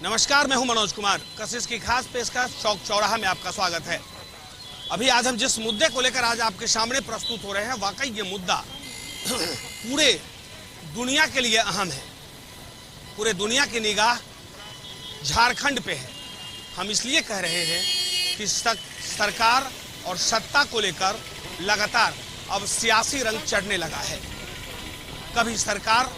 नमस्कार, मैं हूं मनोज कुमार। कशिश की खास पेशकश चौक चौराहा में आपका स्वागत है। अभी आज हम जिस मुद्दे को लेकर आज आपके सामने प्रस्तुत हो रहे हैं, वाकई ये मुद्दा पूरे दुनिया के लिए अहम है। पूरे दुनिया की निगाह झारखंड पे है। हम इसलिए कह रहे हैं कि सरकार और सत्ता को लेकर लगातार अब सियासी रंग चढ़ने लगा है। कभी सरकार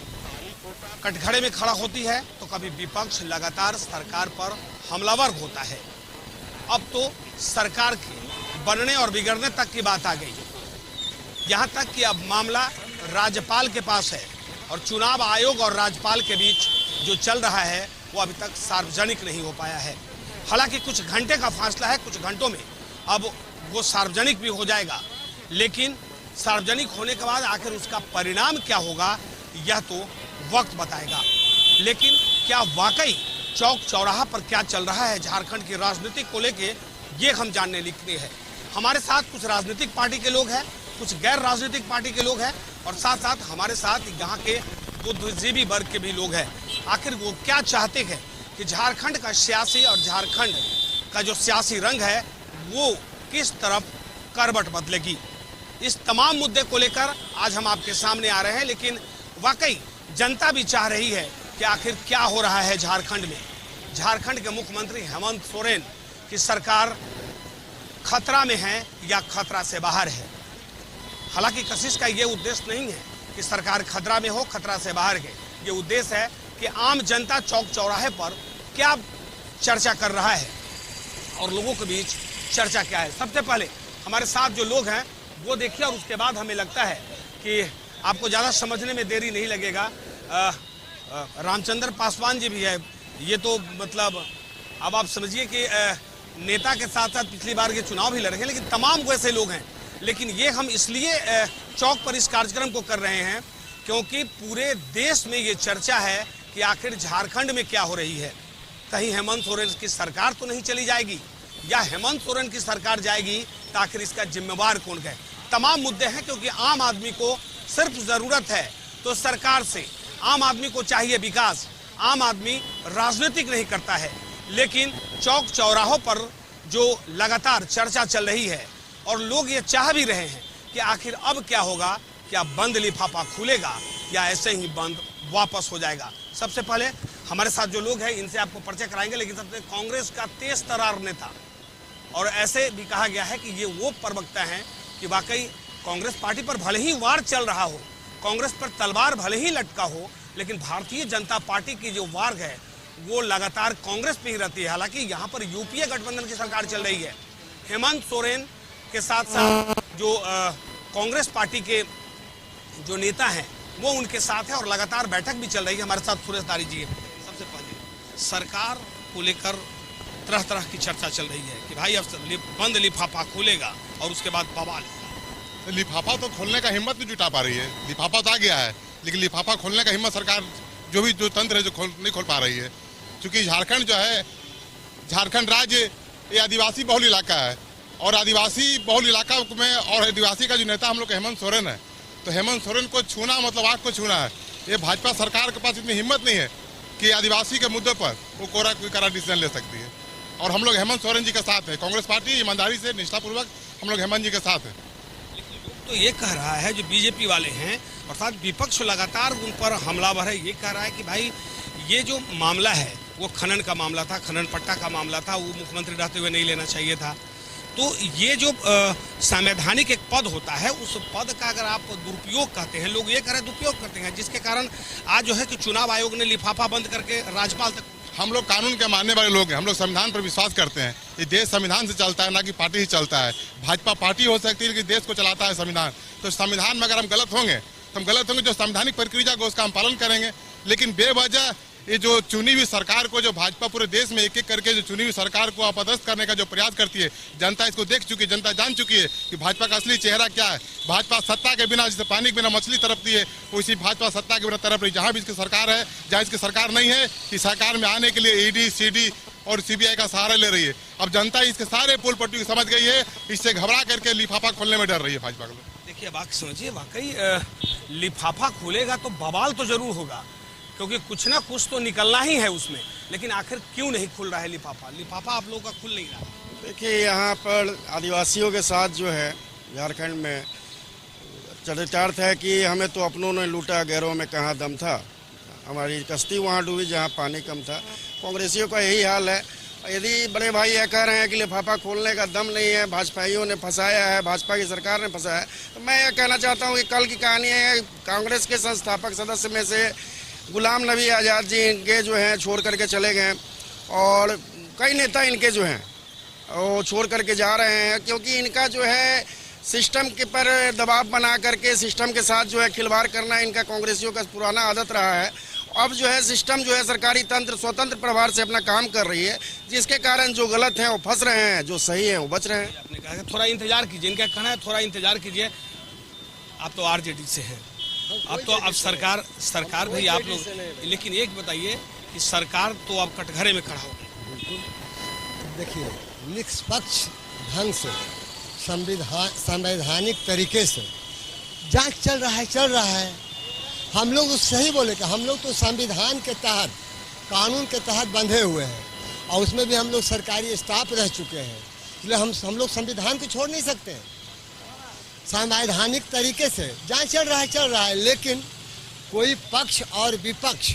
कटघरे में खड़ा होती है तो कभी विपक्ष लगातार सरकार पर हमलावर होता है। अब तो सरकार के बनने और बिगड़ने तक की बात आ गई। यहाँ तक कि अब मामला राज्यपाल के पास है और चुनाव आयोग और राज्यपाल के बीच जो चल रहा है वो अभी तक सार्वजनिक नहीं हो पाया है। हालांकि कुछ घंटे का फासला है, कुछ घंटों में अब वो सार्वजनिक भी हो जाएगा। लेकिन सार्वजनिक होने के बाद आखिर उसका परिणाम क्या होगा यह तो वक्त बताएगा। लेकिन क्या वाकई चौक चौराहा पर क्या चल रहा है झारखंड की राजनीति को लेके, ये हम जानने लिखते हैं। हमारे साथ कुछ राजनीतिक पार्टी के लोग हैं, कुछ गैर राजनीतिक पार्टी के लोग हैं और साथ साथ हमारे साथ यहाँ के बुद्धिजीवी वर्ग के भी लोग हैं। आखिर वो क्या चाहते हैं कि झारखंड का सियासी और झारखंड का जो सियासी रंग है वो किस तरफ करवट बदलेगी। इस तमाम मुद्दे को लेकर आज हम आपके सामने आ रहे हैं। लेकिन वाकई जनता भी चाह रही है कि आखिर क्या हो रहा है झारखंड में। झारखंड के मुख्यमंत्री हेमंत सोरेन की सरकार खतरा में है या खतरा से बाहर है। हालांकि कशिश का ये उद्देश्य नहीं है कि सरकार खतरा में हो, खतरा से बाहर है। ये उद्देश्य है कि आम जनता चौक चौराहे पर क्या चर्चा कर रहा है और लोगों के बीच चर्चा क्या है। सबसे पहले हमारे साथ जो लोग हैं वो देखिए और उसके बाद हमें लगता है कि आपको ज़्यादा समझने में देरी नहीं लगेगा। रामचंद्र पासवान जी भी है। ये तो मतलब अब आप समझिए कि नेता के साथ साथ पिछली बार के चुनाव भी लड़े हैं, लेकिन तमाम वैसे लोग हैं। लेकिन ये हम इसलिए चौक पर इस कार्यक्रम को कर रहे हैं क्योंकि पूरे देश में ये चर्चा है कि आखिर झारखंड में क्या हो रही है। कहीं हेमंत सोरेन की सरकार तो नहीं चली जाएगी, या हेमंत सोरेन की सरकार जाएगी तो आखिर इसका जिम्मेवार कौन है। तमाम मुद्दे हैं क्योंकि आम आदमी को सिर्फ जरूरत है तो सरकार से। आम आदमी को चाहिए विकास। आम आदमी राजनीतिक नहीं करता है। लेकिन चौक चौराहों पर जो लगातार चर्चा चल रही है और लोग ये चाह भी रहे हैं कि आखिर अब क्या होगा, क्या बंद लिफाफा खुलेगा या ऐसे ही बंद वापस हो जाएगा। सबसे पहले हमारे साथ जो लोग हैं इनसे आपको परिचय कराएंगे। लेकिन सबसे कांग्रेस का तेज तर्रार नेता और ऐसे भी कहा गया है कि ये वो प्रवक्ता हैं कि वाकई कांग्रेस पार्टी पर भले ही वार चल रहा हो, कांग्रेस पर तलवार भले ही लटका हो, लेकिन भारतीय जनता पार्टी की जो वार है वो लगातार कांग्रेस पे ही रहती है। हालांकि यहाँ पर यूपीए गठबंधन की सरकार चल रही है। हेमंत सोरेन के साथ साथ जो कांग्रेस पार्टी के जो नेता हैं वो उनके साथ है और लगातार बैठक भी चल रही है। हमारे साथ सुरेश दारी जी है। सबसे पहले सरकार को लेकर तरह तरह की चर्चा चल रही है कि भाई अब बंद लिफाफा खुलेगा और उसके बाद बवाल। लिफाफा तो खोलने का हिम्मत नहीं जुटा पा रही है। लिफाफा तो आ गया है लेकिन लिफाफा खोलने का हिम्मत सरकार जो तंत्र है जो नहीं खोल पा रही है। क्योंकि झारखंड जो है, झारखंड राज्य ये आदिवासी बहुल इलाका है और आदिवासी बहुल इलाका में और आदिवासी का जो नेता हम लोग का हेमंत सोरेन है, तो हेमंत सोरेन को छूना मतलब आग को छूना है। ये भाजपा सरकार के पास इतनी हिम्मत नहीं है कि आदिवासी के मुद्दे पर वो कोई कड़ा डिसीजन ले सकती है। और हम लोग हेमंत सोरेन जी के साथ है। कांग्रेस पार्टी ईमानदारी से निष्ठापूर्वक हम लोग हेमंत जी के साथ है। तो ये कह रहा है जो बीजेपी वाले हैं और साथ विपक्ष लगातार उन पर हमलावर है, ये कह रहा है कि भाई ये जो मामला है वो खनन का मामला था, खनन पट्टा का मामला था, वो मुख्यमंत्री रहते हुए नहीं लेना चाहिए था। तो ये जो संवैधानिक एक पद होता है उस पद का अगर आप दुरुपयोग कहते हैं, लोग ये कह रहे हैं दुरुपयोग करते हैं, जिसके कारण आज जो है कि चुनाव आयोग ने लिफाफा बंद करके राज्यपाल तक। हम लोग कानून के मानने वाले लोग हैं। हम लोग संविधान पर विश्वास करते हैं। ये देश संविधान से चलता है, ना कि पार्टी ही चलता है। भाजपा पार्टी हो सकती है लेकिन देश को चलाता है संविधान। तो संविधान में अगर हम गलत होंगे तो हम गलत होंगे, जो संवैधानिक प्रक्रिया को उसका हम पालन करेंगे। लेकिन बेवजह ये जो चुनी हुई सरकार को, जो भाजपा पूरे देश में एक एक करके जो चुनी हुई सरकार को अपदस्थ करने का जो प्रयास करती है, जनता इसको देख चुकी है, जनता जान चुकी है कि भाजपा का असली चेहरा क्या है। भाजपा सत्ता के बिना, जैसे पानी के बिना मछली तड़पती है, वैसी भाजपा सत्ता के बिना तड़प रही। जहाँ भी इसकी सरकार है, जहाँ इसकी सरकार नहीं है, कि सरकार में आने के लिए ईडी, सीडी और सीबीआई का सहारा ले रही है। अब जनता इसके सारे पोल पट्टी समझ गई है, इससे घबरा करके लिफाफा खोलने में डर रही है भाजपा को। देखिए अब आप समझिए, वाकई लिफाफा खुलेगा तो बवाल तो जरूर होगा, क्योंकि कुछ ना कुछ तो निकलना ही है उसमें, लेकिन आखिर क्यों नहीं खुल रहा है लिफाफा? लिफाफा आप लोगों का खुल नहीं रहा। देखिए, यहाँ पर आदिवासियों के साथ जो है झारखंड में चरितार्थ है कि हमें तो अपनों ने लूटा, गैरों में कहाँ दम था। हमारी कश्ती वहाँ डूबी जहाँ पानी कम था। कांग्रेसियों का यही हाल है। यदि बड़े भाई यह कह रहे हैं कि लिफाफा खोलने का दम नहीं है, भाजपाइयों ने फंसाया है, भाजपा की सरकार ने फंसाया है, तो मैं यह कहना चाहता हूँ कि कल की कहानी है। कांग्रेस के संस्थापक सदस्य में से गुलाम नबी आज़ाद जी इनके जो हैं छोड़ करके चले गए, और कई नेता इनके जो हैं वो छोड़ करके जा रहे हैं, क्योंकि इनका जो है सिस्टम के पर दबाव बना करके सिस्टम के साथ जो है खिलवाड़ करना इनका कांग्रेसियों का पुराना आदत रहा है। अब जो है सिस्टम जो है सरकारी तंत्र स्वतंत्र प्रभार से अपना काम कर रही है, जिसके कारण जो गलत हैं वो फंस रहे हैं, जो सही है वो बच रहे हैं। आपने कहा कि थोड़ा इंतजार कीजिए, इनका कहना है थोड़ा इंतजार कीजिए। आप तो आरजेडी से हैं, अब सरकार भी आप लोग, लेकिन एक बताइए कि सरकार तो अब कटघरे में खड़ा हो गई। देखिए, निष्पक्ष ढंग से संवैधानिक तरीके से जांच चल रहा है। हम लोग तो सही बोले कि हम लोग तो संविधान के तहत, कानून के तहत बंधे हुए हैं, और उसमें भी हम लोग सरकारी स्टाफ रह चुके हैं, इसलिए हम लोग संविधान को छोड़ नहीं सकते हैं। संवैधानिक तरीके से जांच चल रहा है, लेकिन कोई पक्ष और विपक्ष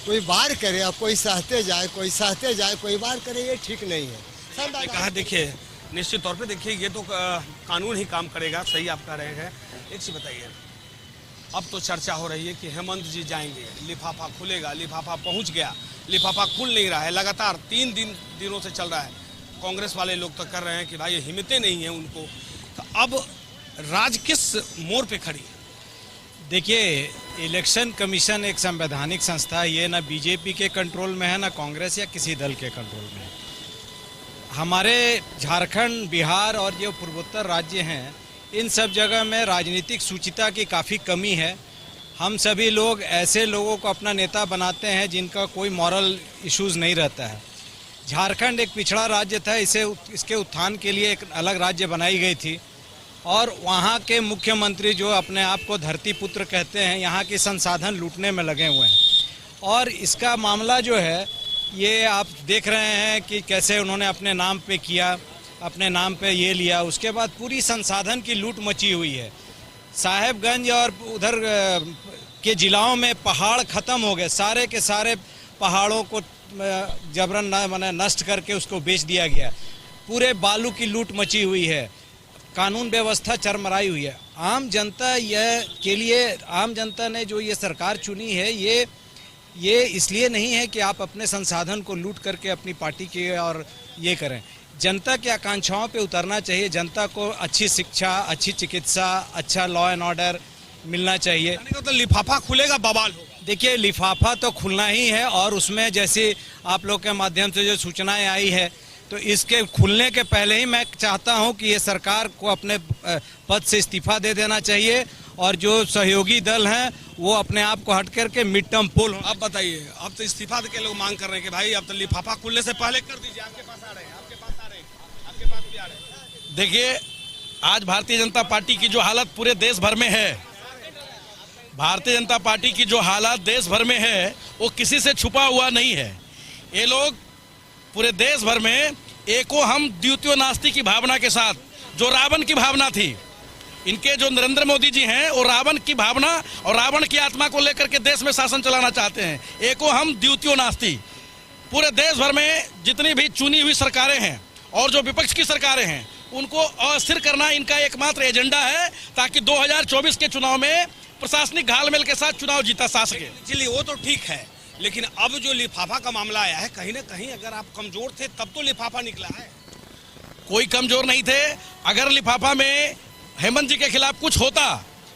कोई वार करे और कोई सहते जाए, कोई वार करे, ये ठीक नहीं है। कहा देखिए, निश्चित तौर पे देखिए, ये तो कानून ही काम करेगा, सही आप कह रहे हैं। एक चीज बताइए, अब तो चर्चा हो रही है कि हेमंत जी जाएंगे, लिफाफा खुलेगा, लिफाफा पहुंच गया, लिफाफा खुल नहीं रहा है, लगातार 3 दिनों से चल रहा है। कांग्रेस वाले लोग तो कर रहे हैं कि भाई हिम्मतें नहीं है उनको, तो अब राज किस मोड़ पे खड़ी है? देखिए, इलेक्शन कमीशन एक संवैधानिक संस्था है, ये ना बीजेपी के कंट्रोल में है, ना कांग्रेस या किसी दल के कंट्रोल में है। हमारे झारखंड, बिहार और जो पूर्वोत्तर राज्य हैं, इन सब जगह में राजनीतिक सूचिता की काफ़ी कमी है। हम सभी लोग ऐसे लोगों को अपना नेता बनाते हैं जिनका कोई मॉरल इश्यूज नहीं रहता है। झारखंड एक पिछड़ा राज्य था, इसके उत्थान के लिए एक अलग राज्य बनाई गई थी, और वहाँ के मुख्यमंत्री जो अपने आप को धरती पुत्र कहते हैं, यहाँ के संसाधन लूटने में लगे हुए हैं। और इसका मामला जो है, ये आप देख रहे हैं कि कैसे उन्होंने अपने नाम पे किया, अपने नाम पे ये लिया, उसके बाद पूरी संसाधन की लूट मची हुई है। साहेबगंज और उधर के जिलाओं में पहाड़ ख़त्म हो गए, सारे के सारे पहाड़ों को जबरन नष्ट करके उसको बेच दिया गया। पूरे बालू की लूट मची हुई है, कानून व्यवस्था चरमराई हुई है। आम जनता आम जनता ने जो ये सरकार चुनी है, ये इसलिए नहीं है कि आप अपने संसाधन को लूट करके अपनी पार्टी की और ये करें। जनता की आकांक्षाओं पे उतरना चाहिए। जनता को अच्छी शिक्षा, अच्छी चिकित्सा, अच्छा लॉ एंड ऑर्डर मिलना चाहिए। तो लिफाफा खुलेगा, बवाल होगा। देखिए, लिफाफा तो खुलना ही है, और उसमें जैसे आप लोग के माध्यम से जो सूचनाएं आई है, तो इसके खुलने के पहले ही मैं चाहता हूं कि ये सरकार को अपने पद से इस्तीफा दे देना चाहिए, और जो सहयोगी दल हैं वो अपने आप को हट करके मिड टर्म पोल। आप बताइए, अब तो इस्तीफा के लोग मांग कर रहे हैं कि भाई अब तो लिफाफा खुलने से पहले कर दीजिए। आपके पास आ रहे हैं, आपके पास भी आ रहे हैं। देखिए, आज भारतीय जनता पार्टी की जो हालत पूरे देश भर में है, भारतीय जनता पार्टी की जो हालत देश भर में है, वो किसी से छुपा हुआ नहीं है। ये लोग पूरे देश भर में एको हम द्वितीय नास्ति की भावना के साथ, जो रावण की भावना थी, इनके जो नरेंद्र मोदी जी हैं, वो रावण की भावना और रावण की आत्मा को लेकर के देश में शासन चलाना चाहते हैं। एको हम द्वितीय नास्ति। पूरे देश भर में जितनी भी चुनी हुई सरकारें हैं और जो विपक्ष की सरकारें हैं, उनको अस्थिर करना इनका एकमात्र एजेंडा है, ताकि 2024 के चुनाव में प्रशासनिक घालमेल के साथ चुनाव जीता जा सके। चलिए, वो तो ठीक है, लेकिन अब जो लिफाफा का मामला आया है, कहीं ना कहीं अगर आप कमजोर थे तब तो लिफाफा निकला है। कोई कमजोर नहीं थे। अगर लिफाफा में हेमंत जी के खिलाफ कुछ होता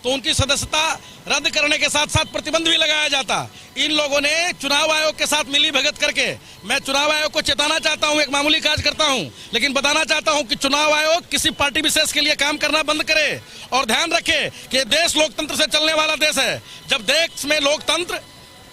तो उनकी सदस्यता रद्द करने के साथ साथ प्रतिबंध भी लगाया जाता। इन लोगों ने चुनाव आयोग के साथ मिली भगत करके, मैं चुनाव आयोग को चेताना चाहता हूं, एक मामूली कार्यकर्ता हूं, लेकिन बताना चाहता हूं कि चुनाव आयोग किसी पार्टी विशेष के लिए काम करना बंद करे और ध्यान रखे कि देश लोकतंत्र से चलने वाला देश है। जब देश में लोकतंत्र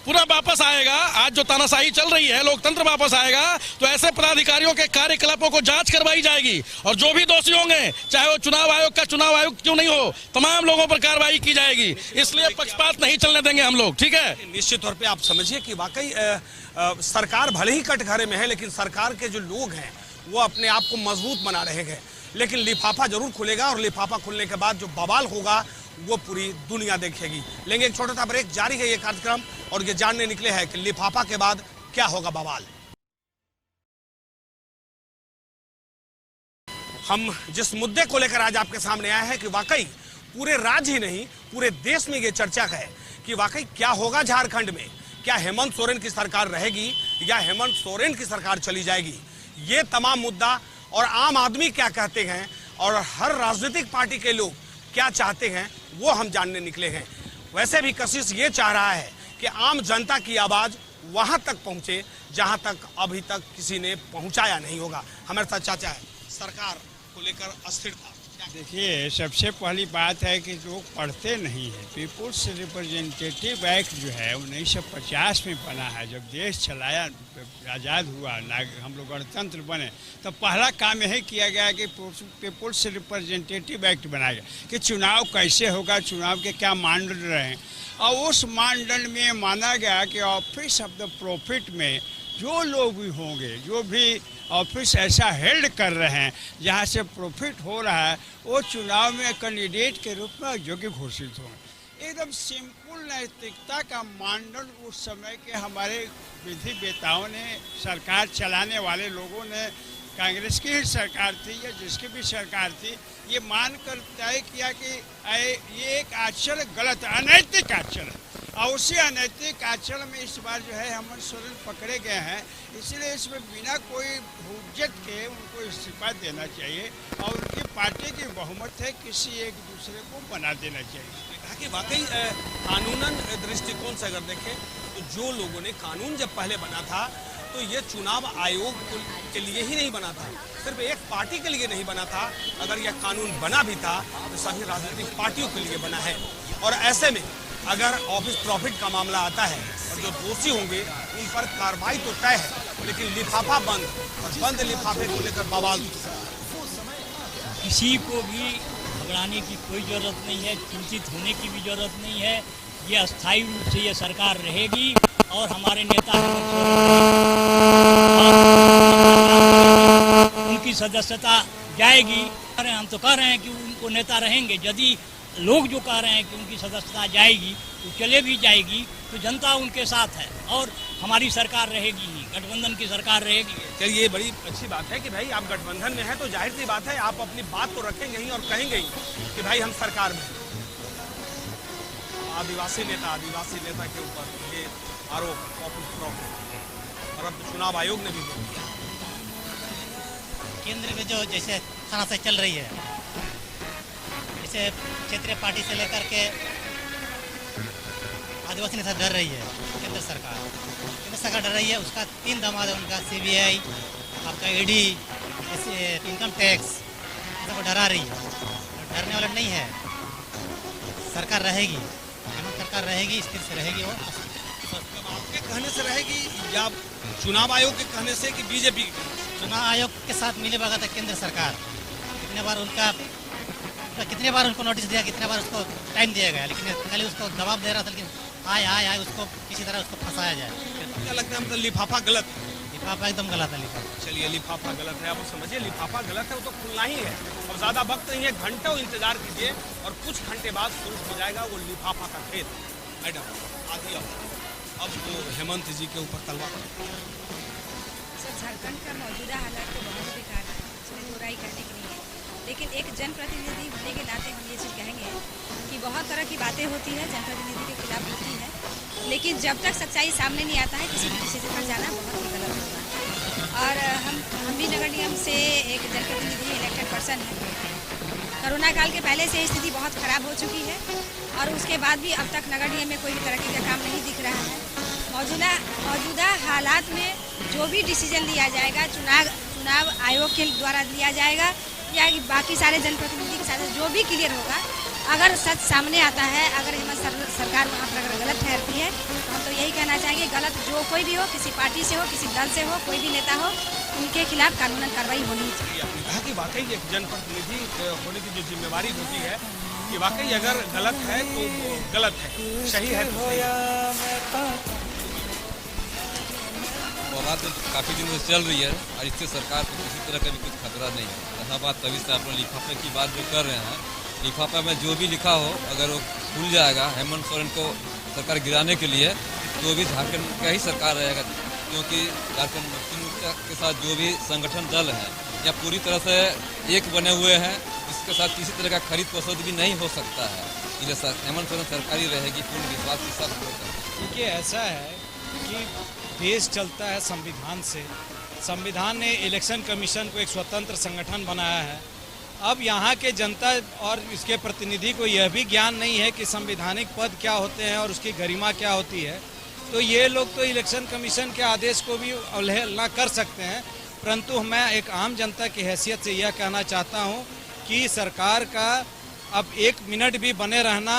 पूरा वापस आएगा, आज जो तानाशाही चल रही है लोकतंत्र वापस आएगा, तो ऐसे पदाधिकारियों के कार्यकलापों को जांच करवाई जाएगी और जो भी दोषी होंगे, चाहे वो चुनाव आयोग का चुनाव आयोग क्यों नहीं हो, तमाम लोगों पर कार्रवाई की जाएगी। इसलिए पक्षपात नहीं चलने देंगे हम लोग, ठीक है। निश्चित तौर पे आप समझिए कि वाकई सरकार भले ही कटघरे में है, लेकिन सरकार के जो लोग हैं वो अपने आप को मजबूत बना रहे हैं। लेकिन लिफाफा जरूर खुलेगा और लिफाफा खुलने के बाद जो बवाल होगा वो पूरी दुनिया देखेगी। लेंगे एक छोटा सा ब्रेक, जारी है ये कार्यक्रम और ये जानने निकले हैं कि लिफाफा के बाद क्या होगा बवाल। हम जिस मुद्दे को लेकर आज आपके सामने आए हैं कि वाकई पूरे राज्य ही नहीं पूरे देश में ये चर्चा है कि वाकई क्या होगा झारखंड में। क्या हेमंत सोरेन की सरकार रहेगी या हेमंत सोरेन की सरकार चली जाएगी, ये तमाम मुद्दा और आम आदमी क्या कहते हैं और हर राजनीतिक पार्टी के लोग क्या चाहते हैं वो हम जानने निकले हैं। वैसे भी कशिश ये चाह रहा है कि आम जनता की आवाज वहां तक पहुंचे जहां तक अभी तक किसी ने पहुंचाया नहीं होगा। हमारे साथ चाचा है, सरकार को लेकर अस्थिरता। देखिए, सबसे पहली बात है कि लोग पढ़ते नहीं है। पीपुल्स रिप्रेजेंटेटिव एक्ट जो है 1950 में बना है। जब देश चलाया, आज़ाद हुआ, हम लोग गणतंत्र बने, तो पहला काम यही किया गया कि पीपुल्स रिप्रेजेंटेटिव एक्ट बनाया गया कि चुनाव कैसे होगा, चुनाव के क्या मानदंड रहे। और उस मानदंड में माना गया कि ऑफिस ऑफ द प्रॉफिट में जो लोग भी होंगे, जो भी ऑफिस ऐसा हेल्ड कर रहे हैं जहाँ से प्रॉफिट हो रहा है, वो चुनाव में कैंडिडेट के रूप में योग्य घोषित होंगे। एकदम सिंपल नैतिकता का मानदंड उस समय के हमारे विधि वेताओं ने, सरकार चलाने वाले लोगों ने, कांग्रेस की ही सरकार थी या जिसकी भी सरकार थी, ये मानकर तय किया कि ये एक आचरण गलत, अनैतिक आचरण है। और उसी अनैतिक आचरण में इस बार जो है हेमंत सोरेन पकड़े गए हैं। इसलिए इसमें बिना कोई हुज्जत के उनको इस्तीफा देना चाहिए और उनकी पार्टी की बहुमत है, किसी एक दूसरे को बना देना चाहिए। कहा कि वाकई कानूनन दृष्टिकोण से अगर देखें तो जो लोगों ने कानून जब पहले बना था तो ये चुनाव आयोग के लिए ही नहीं बना था, सिर्फ एक पार्टी के लिए नहीं बना था। अगर यह कानून बना भी था तो सभी राजनीतिक पार्टियों के लिए बना है। और ऐसे में अगर ऑफिस प्रॉफिट का मामला आता है और जो दोषी होंगे उन पर कार्रवाई तो तय है, लेकिन लिफाफा बंद और बंद लिफाफे को लेकर बवाल। किसी को भी घबराने की कोई जरूरत नहीं है, चिंतित होने की भी जरूरत नहीं है। ये अस्थायी रूप से ये सरकार रहेगी और हमारे नेता उनकी सदस्यता जाएगी। हम तो कह रहे हैं कि उनको नेता रहेंगे। यदि लोग जो कह रहे हैं कि उनकी सदस्यता जाएगी तो चले भी जाएगी, तो जनता उनके साथ है और हमारी सरकार रहेगी ही, गठबंधन की सरकार रहेगी। चलिए, ये बड़ी अच्छी बात है कि भाई आप गठबंधन में हैं तो जाहिर सी बात है आप अपनी बात तो रखेंगे ही और कहेंगे ही कि भाई हम सरकार में। आदिवासी नेता के ऊपर ये आरोप ऑफिस प्रॉफिट और अब चुनाव आयोग ने भी बोल दिया। केंद्र में जो जैसे तानाशाही चल रही है, जैसे क्षेत्रीय पार्टी से लेकर के आदिवासी नेता डर रही है। केंद्र सरकार डर रही है। उसका 3 दामाद है उनका, CBI, आपका ED, इनकम टैक्स, सबको डरा रही है। डरने वाला नहीं है। सरकार रहेगी, सरकार रहेगी, स्थिर से रहेगी। और आपके कहने से रहेगी या चुनाव आयोग के कहने से कि बीजेपी के? चुनाव आयोग के साथ मिले भगत है केंद्र सरकार। कितने बार उनको नोटिस दिया, कितने बार उसको टाइम दिया गया, लेकिन खाली उसको जवाब दे रहा था, लेकिन आए उसको किसी तरह उसको फंसाया जाए। क्या लगता है मतलब लिफाफा गलत? लिफाफा एकदम गलत है। लिफाफा, चलिए, लिफाफा गलत है। आप समझिए लिफाफा गलत है, वो तो खुलना ही है। अब ज्यादा वक्त नहीं है, घंटों इंतजार कीजिए और कुछ घंटे बाद शुरू हो जाएगा वो लिफाफा का खेल। मैडम आदि अब तो हेमंत जी के ऊपर तलवार। झारखंड का मौजूदा हालात तो बहुत बेकार है, इसमें बुराई करने की नहीं है। लेकिन एक जनप्रतिनिधि होने के नाते हम ये चीज़ कहेंगे कि बहुत तरह की बातें होती है, जनप्रतिनिधि के खिलाफ होती है, लेकिन जब तक सच्चाई सामने नहीं आता है किसी भी डिसीजन पर जाना बहुत ही गलत होता है। और हम भी नगर निगम से एक जनप्रतिनिधि इलेक्टेड पर्सन है। कोरोना काल के पहले से स्थिति बहुत ख़राब हो चुकी है और उसके बाद भी अब तक नगर निगम में कोई भी तरक्की का काम नहीं दिख रहा है। मौजूदा हालात में जो भी डिसीजन लिया जाएगा चुनाव आयोग के द्वारा लिया जाएगा या बाकी सारे जनप्रतिनिधि के साथ जो भी क्लियर होगा अगर सच सामने आता है, अगर हेमंत सरकार वहाँ पर अगर गलत ठहरती है तो हम तो यही कहना चाहेंगे, गलत जो कोई भी हो, किसी पार्टी से हो, किसी दल से हो, कोई भी नेता हो, उनके खिलाफ कानूनन कार्रवाई होनी चाहिए। आपने कहा कि वाकई एक जनप्रतिनिधि होने की जो जिम्मेवारी होती है कि वाकई अगर गलत है तो गलत है, सही है तो सही है। बात काफ़ी दिनों से चल रही है और इससे सरकार को किसी तरह का भी कुछ खतरा नहीं है। रहा बात तभी से आप लोग लिफाफे की बात जो कर रहे हैं, लिफाफे में जो भी लिखा हो अगर वो खुल जाएगा हेमंत सोरेन को सरकार गिराने के लिए, तो भी झारखंड का ही सरकार रहेगा, क्योंकि झारखंड मुक्ति मोर्चा के साथ जो भी संगठन दल है या पूरी तरह से एक बने हुए हैं, इसके साथ किसी तरह का खरीद फरोख्त भी नहीं हो सकता है। इसलिए हेमंत सोरेन सरकारी रहेगी, पूर्ण विश्वास के साथ होगा। देखिए ऐसा है कि देश चलता है संविधान से। संविधान ने इलेक्शन कमीशन को एक स्वतंत्र संगठन बनाया है। अब यहाँ के जनता और इसके प्रतिनिधि को यह भी ज्ञान नहीं है कि संवैधानिक पद क्या होते हैं और उसकी गरिमा क्या होती है, तो ये लोग तो इलेक्शन कमीशन के आदेश को भी अवहेलना कर सकते हैं। परंतु मैं एक आम जनता की हैसियत से यह कहना चाहता हूँ कि सरकार का अब 1 मिनट भी बने रहना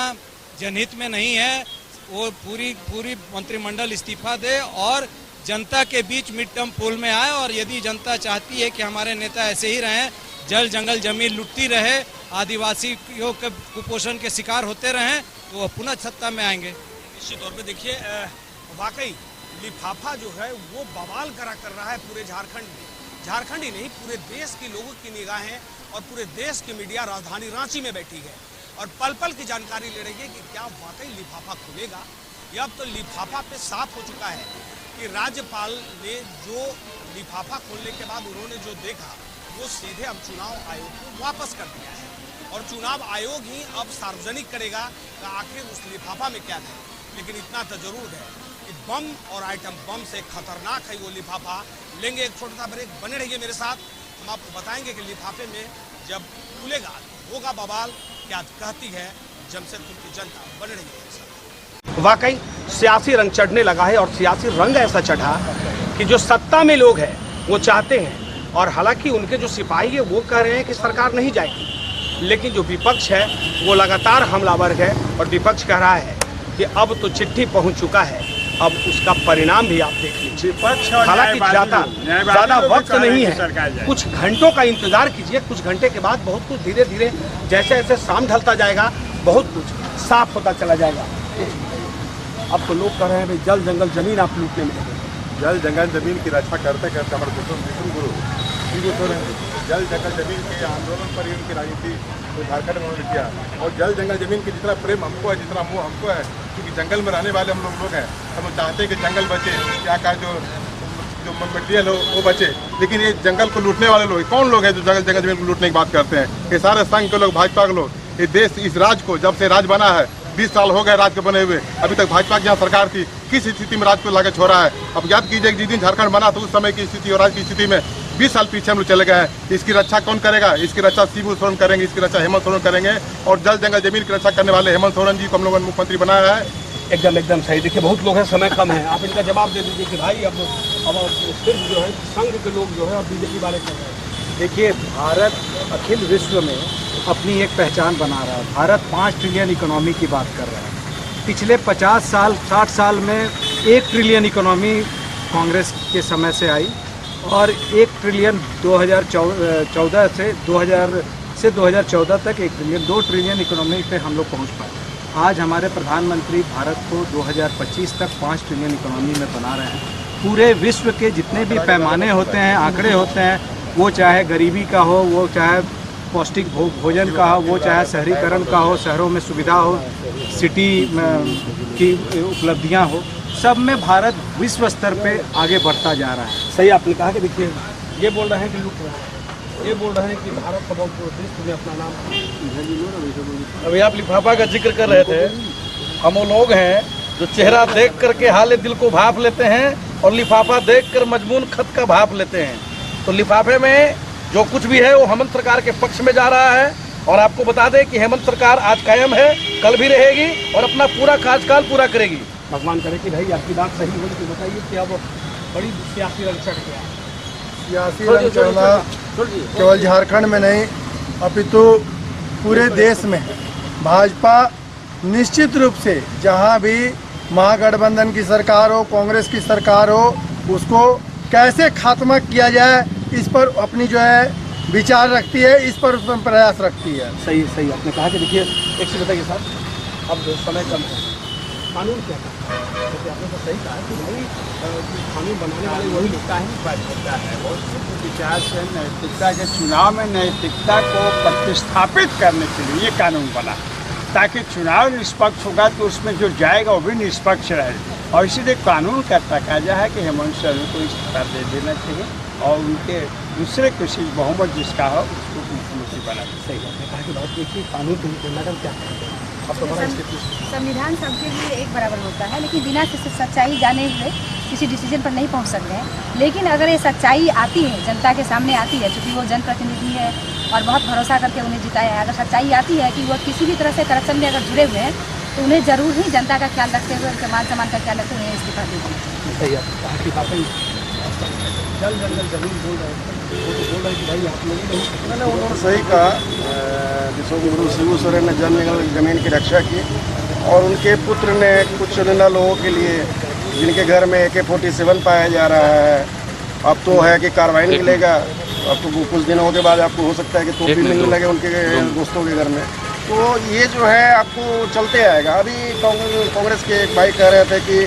जनहित में नहीं है। वो पूरी मंत्रिमंडल इस्तीफा दे और जनता के बीच मिड टर्म पोल में आए, और यदि जनता चाहती है कि हमारे नेता ऐसे ही रहें, जल जंगल जमीन लुटती रहे, आदिवासियों के कुपोषण के शिकार होते रहें, तो वह पुनः सत्ता में आएंगे। निश्चित तौर पे देखिए वाकई लिफाफा जो है वो बवाल करा कर रहा है पूरे झारखंड में। झारखंड ही नहीं, पूरे देश के लोगों की निगाहें और पूरे देश की मीडिया राजधानी रांची में बैठी है और पल पल की जानकारी ले रही है कि क्या वाकई लिफाफा खुलेगा। या अब तो लिफाफा पे साफ हो चुका है कि राज्यपाल ने जो लिफाफा खोलने के बाद उन्होंने जो देखा वो सीधे अब चुनाव आयोग को वापस कर दिया है, और चुनाव आयोग ही अब सार्वजनिक करेगा कि आखिर उस लिफाफा में क्या है। लेकिन इतना तो जरूर है कि बम और आइटम बम से खतरनाक है वो लिफाफा। लेंगे एक छोटा सा ब्रेक, बने रहिए मेरे साथ, हम आपको बताएंगे कि लिफाफे में जब खुलेगा तो होगा बवाल, क्या कहती है जमशेदपुर की जनता। बने रहिए मेरे साथ। वाकई सियासी रंग चढ़ने लगा है, और सियासी रंग ऐसा चढ़ा कि जो सत्ता में लोग हैं वो चाहते हैं, और हालांकि उनके जो सिपाही है वो कह रहे हैं कि सरकार नहीं जाएगी, लेकिन जो विपक्ष है वो लगातार हमलावर है और विपक्ष कह रहा है कि अब तो चिट्ठी पहुंच चुका है, अब उसका परिणाम भी आप देख लीजिए। हालांकि ज़्यादा वक्त नहीं है, कुछ घंटों का इंतजार कीजिए। कुछ घंटे के बाद बहुत कुछ धीरे धीरे जैसे जैसे शाम ढलता जाएगा बहुत कुछ साफ होता चला जाएगा। अब तो लोग कह रहे हैं भाई जल जंगल जमीन आप लूटने में लगे। जल जंगल जमीन की रक्षा करते करते हमारे विष्णु गुरु जल जंगल जमीन के आंदोलन पर ही उनकी राजनीति तो झारखंड में उन्होंने किया, और जल जंगल जमीन की जितना प्रेम हमको है, जितना मोह हमको है, क्योंकि जंगल में रहने वाले हम लोग हैं, हम लोग चाहते हैं कि जंगल बचे, क्या का जो मटेरियल हो वो बचे। लेकिन ये जंगल को लूटने वाले लोग कौन लोग हैं जो जंगल जमीन को लूटने की बात करते हैं? ये सारे संघ के लोग, भाजपा के लोग। ये देश इस राज्य को जब से राज बना है 20 साल हो गए राज के बने हुए, अभी तक भाजपा की यहाँ सरकार थी, किस स्थिति में राज को लाके छोड़ा है। अब याद कीजिए जिस दिन झारखंड बना तो उस समय की स्थिति और आज की स्थिति में 20 साल पीछे हम लोग चले गए हैं। इसकी रक्षा कौन करेगा? इसकी रक्षा शिबू सोरेन करेंगे, इसकी रक्षा हेमंत सोरेन करेंगे, और जल जंगल जमीन की रक्षा करने वाले हेमंत सोरेन जी को हम लोगों ने मुख्यमंत्री बनाया है। एकदम सही। देखिए बहुत लोग हैं, समय कम है, आप इनका जवाब दे दीजिए कि भाई अब सिर्फ जो है संघ के लोग जो है अब बीजेपी वाले कर रहे हैं। देखिए भारत अखिल विश्व में अपनी एक पहचान बना रहा है। भारत 5 ट्रिलियन इकोनॉमी की बात कर रहा है। पिछले 50 साल 60 साल में 1 ट्रिलियन इकोनॉमी कांग्रेस के समय से आई, और 1 ट्रिलियन 2014 से 2014 तक 1 ट्रिलियन 2 ट्रिलियन इकोनॉमी पे हम लोग पहुंच पाए। आज हमारे प्रधानमंत्री भारत को 2025 तक 5 ट्रिलियन इकोनॉमी में बना रहे हैं। पूरे विश्व के जितने भी पैमाने होते हैं, आंकड़े होते हैं, वो चाहे गरीबी का हो, वो चाहे पौष्टिक भोजन का हो, वो चाहे शहरीकरण का हो, शहरों में सुविधा हो, सिटी की उपलब्धियां हो, सब में भारत विश्व स्तर पे आगे बढ़ता जा रहा है। सही आपने कहा कि देखिए ये बोल रहे हैं कि लूट रहा है, ये बोल रहे हैं कि भारत का बहुत विश्व में अपना नाम। अभी आप लिफाफा का जिक्र कर रहे थे, हम वो लोग हैं जो चेहरा देख करके हाले दिल को भाप लेते हैं और लिफाफा देख कर मजमून खत का भाप लेते हैं। तो लिफाफे में जो कुछ भी है वो हेमंत सरकार के पक्ष में जा रहा है, और आपको बता दें कि हेमंत सरकार आज कायम है, कल भी रहेगी और अपना पूरा कार्यकाल पूरा करेगी। भगवान करे कि भाई आपकी बात सही होगी, तो बताइए कि अब बड़ी सियासी रंग चढ़ गया। सियासी रंग चढ़ना केवल झारखंड में नहीं अपितु पूरे देश में भाजपा निश्चित रूप से जहां भी महागठबंधन की सरकार हो, कांग्रेस की सरकार हो, उसको कैसे खात्मा किया जाए इस पर अपनी जो है विचार रखती है, इस पर उसमें प्रयास रखती है। सही आपने कहा कि देखिए एक चीज़ बताइए साहब, अब समय कम है, कानून क्या कहता है? जैसे आपने तो सही कहा कि भाई कानून बनाने वाले वही लोग होता है वो विचार से नैतिकता के चुनाव में नैतिकता को प्रतिस्थापित करने के लिए ये कानून बना, ताकि चुनाव निष्पक्ष होगा तो उसमें जो जाएगा वो भी निष्पक्ष रहे। और इसीलिए कानून का तकाजा है कि हेमंत सोरेन को इस्तीफा दे देना चाहिए और उनके दूसरे किसी बहुमत जिसका हो उसको मुख्यमंत्री बना देना। सही आपने कहा कि बात देखिए कानून को मैडम क्या कहेंगे? संविधान सबके लिए एक बराबर होता है, लेकिन बिना किसी सच्चाई जाने हुए किसी डिसीजन पर नहीं पहुंच सकते हैं। लेकिन अगर ये सच्चाई आती है, जनता के सामने आती है, क्योंकि वो जनप्रतिनिधि है और बहुत भरोसा करके उन्हें जिताया है, अगर सच्चाई आती है कि वो किसी भी तरह से करप्शन में अगर जुड़े हुए हैं तो उन्हें जरूर ही जनता का ख्याल रखते हुए, उनके मान सम्मान का ख्याल रखते हुए उन्हें इस्तीफा दे देना चाहिए। जल जंगल जमीन बोल रहे हैं, वो तो बोल रहे हैं कि भाई आप लोग मैंने उन्होंने सही कहा। विश्वगुरु शिबू सोरेन ने जल जंगल जमीन की रक्षा की और उनके पुत्र ने कुछ चुनिंदा लोगों के लिए जिनके घर में AK-47 पाया जा रहा है, अब तो है कि कार्रवाई मिलेगा, अब तो कुछ दिनों के बाद आपको हो सकता है कि तोप भी मिलने लगे उनके दोस्तों के घर में। तो ये जो है आपको चलते आएगा। अभी कांग्रेस के एक भाई कह रहे थे कि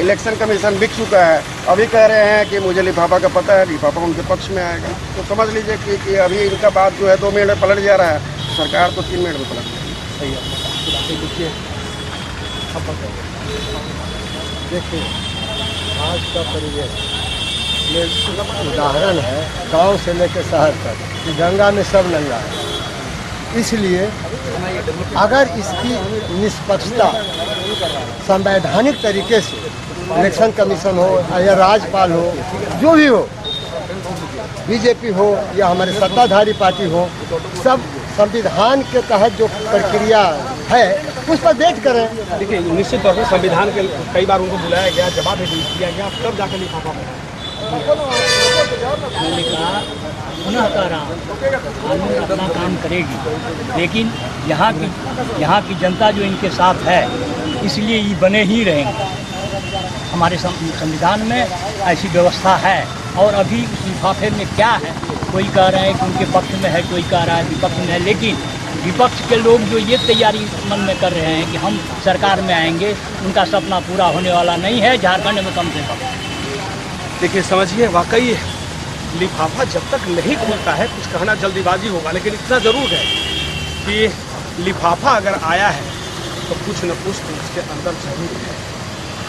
इलेक्शन कमीशन बिक चुका है, अभी कह रहे हैं कि मुझे लिफाफा का पता है, लिफाफा उनके पक्ष में आएगा। तो समझ लीजिए कि अभी इनका बात जो है 2 मिनट में पलट जा रहा है, सरकार तो 3 मिनट में पलट जाएगी। सही है। देखिए अब देखिए आज का परिवेश में उदाहरण है गांव से लेकर शहर तक कि गंगा में सब नंगा है। इसलिए अगर इसकी निष्पक्षता संवैधानिक तरीके से इलेक्शन कमीशन हो या राज्यपाल हो, जो भी हो, बीजेपी हो या हमारे सत्ताधारी पार्टी हो, सब संविधान के तहत जो प्रक्रिया है उस पर देख करें। देखिए निश्चित तौर पर संविधान के कई बार उनको बुलाया गया, जवाब भी दिया गया, तब जाकर लिफाफा मैंने कहा पुनः कह रहा हूँ, कानून अपना काम करेगी, लेकिन यहाँ की जनता जो इनके साथ है इसलिए ये बने ही रहेंगे। हमारे संविधान में ऐसी व्यवस्था है। और अभी उस लिफाफे में क्या है, कोई कह रहे हैं कि उनके पक्ष में है, कोई कह रहा है विपक्ष में है, लेकिन विपक्ष के लोग जो ये तैयारी मन में कर रहे हैं कि हम सरकार में आएंगे, उनका सपना पूरा होने वाला नहीं है झारखंड में कम से कम। देखिए समझिए, वाकई लिफाफा जब तक नहीं खुलता है कुछ कहना जल्दीबाजी होगा, लेकिन इतना ज़रूर है कि लिफाफा अगर आया है तो कुछ न कुछ तो उसके अंदर जरूर है,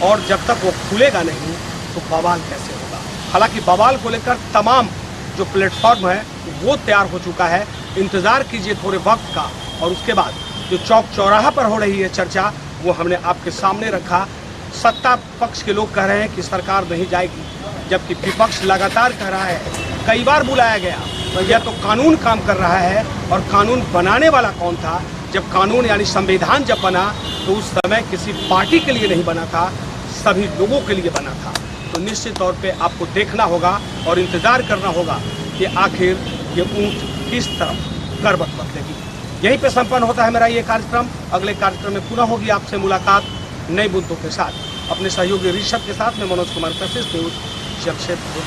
और जब तक वो खुलेगा नहीं तो बवाल कैसे होगा। हालांकि बवाल को लेकर तमाम जो प्लेटफॉर्म है वो तैयार हो चुका है, इंतज़ार कीजिए थोड़े वक्त का। और उसके बाद जो चौक चौराहा पर हो रही है चर्चा, वो हमने आपके सामने रखा। सत्ता पक्ष के लोग कह रहे हैं कि सरकार नहीं जाएगी, जबकि विपक्ष लगातार कह रहा है, कई बार बुलाया गया, तो यह तो कानून काम कर रहा है। और कानून बनाने वाला कौन था? जब कानून यानी संविधान जब बना तो उस समय किसी पार्टी के लिए नहीं बना था, सभी लोगों के लिए बना था। तो निश्चित तौर पे आपको देखना होगा और इंतज़ार करना होगा कि आखिर ये ऊँट किस तरफ करवट बदलेगी। यहीं पे संपन्न होता है मेरा ये कार्यक्रम। अगले कार्यक्रम में पुनः होगी आपसे मुलाकात नए मुद्दों के साथ। अपने सहयोगी ऋषभ के साथ में मनोज कुमार, कशिश न्यूज़, जमशेदपुर।